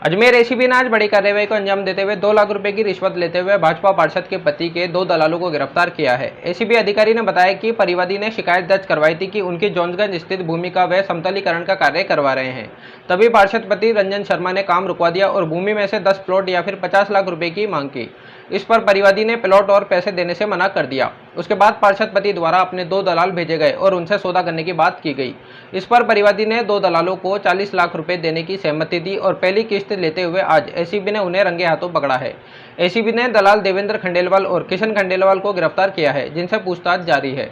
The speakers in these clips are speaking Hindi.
अजमेर एसीबी ने आज बड़ी कार्रवाई को अंजाम देते हुए 2 लाख रुपए की रिश्वत लेते हुए भाजपा पार्षद के पति के 2 दलालों को गिरफ्तार किया है। एसीबी अधिकारी ने बताया कि परिवादी ने शिकायत दर्ज करवाई थी कि उनकी जोन्सगंज स्थित भूमि का वे समतलीकरण का कार्य करवा रहे हैं। तभी पार्षद पति रंजन शर्मा ने काम रुकवा दिया और भूमि में से 10 प्लॉट या फिर 50 लाख रुपए की मांग की। इस पर परिवादी ने प्लॉट और पैसे देने से मना कर दिया। उसके बाद पार्षद पति द्वारा अपने 2 दलाल भेजे गए और उनसे सौदा करने की बात की गई। इस पर परिवादी ने 2 दलालों को 40 लाख रुपए देने की सहमति दी और पहली किस्त लेते हुए आज एसीबी ने उन्हें रंगे हाथों पकड़ा है। एसीबी ने दलाल देवेंद्र खंडेलवाल और किशन खंडेलवाल को गिरफ्तार किया है, जिनसे पूछताछ जारी है।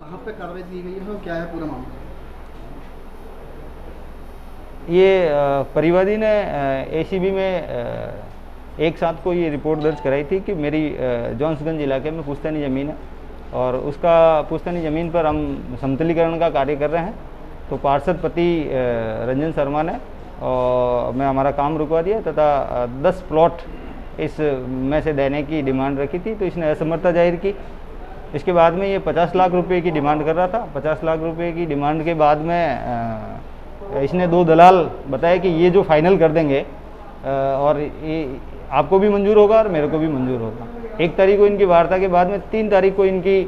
कहाँ पे कार्रवाई की गई है और क्या है पूरा मामला? ये परिवादी ने एसीबी में एक साथ को ये रिपोर्ट दर्ज कराई थी कि मेरी जोन्सगंज इलाके में पुश्तैनी ज़मीन है और उसका पुश्तैनी ज़मीन पर हम समतलीकरण का कार्य कर रहे हैं। तो पार्षद पति रंजन शर्मा ने मैं हमारा काम रुकवा दिया तथा 10 प्लॉट इस में से देने की डिमांड रखी थी, तो इसने असमर्थता जाहिर की। इसके बाद में ये 50 लाख रुपए की डिमांड कर रहा था। 50 लाख रुपए की डिमांड के बाद में इसने 2 दलाल बताया कि ये जो फाइनल कर देंगे और ये आपको भी मंजूर होगा और मेरे को भी मंजूर होगा। 1 तारीख को इनकी वार्ता के बाद में 3 तारीख को इनकी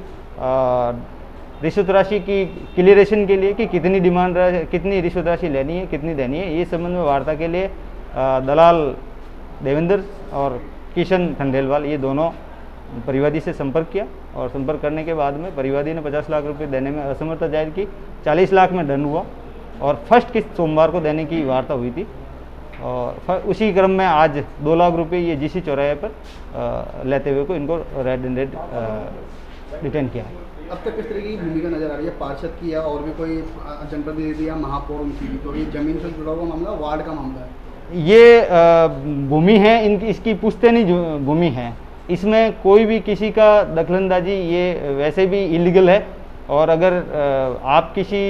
रिश्वत राशि की क्लियरेशन के लिए कि कितनी डिमांड कितनी रिश्वत राशि लेनी है, कितनी देनी है, ये संबंध में वार्ता के लिए दलाल देवेंद्र और किशन खंडेलवाल ये दोनों परिवादी से संपर्क किया और संपर्क करने के बाद में परिवादी ने 50 लाख रुपए देने में असमर्थता जाहिर की। 40 लाख में डन हुआ और फर्स्ट किस्त सोमवार को देने की वार्ता हुई थी और उसी क्रम में आज 2 लाख रुपए ये जीसी चौराहे पर लेते हुए को इनको रेड एंडेड डिटेन किया है। अब तक किस तरह की भूमिका नजर आ रही है पार्षद की या और भी कोई जनप्रतिनिधि या महापौर उनकी भी? तो ये जमीन से जुड़ा हुआ मामला वार्ड का मामला है। ये भूमि है इनकी, इसकी पुश्तैनी भूमि है। इसमें कोई भी किसी का दखलंदाजी ये वैसे भी इलीगल है और अगर आप किसी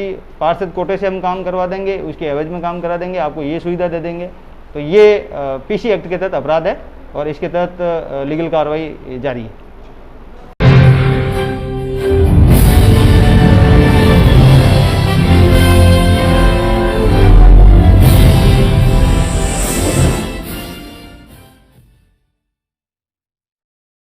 पार्षद कोटे से हम काम करवा देंगे, उसके एवज में काम करा देंगे, आपको ये सुविधा दे देंगे, तो ये पीसी एक्ट के तहत अपराध है और इसके तहत लीगल कार्रवाई जारी है।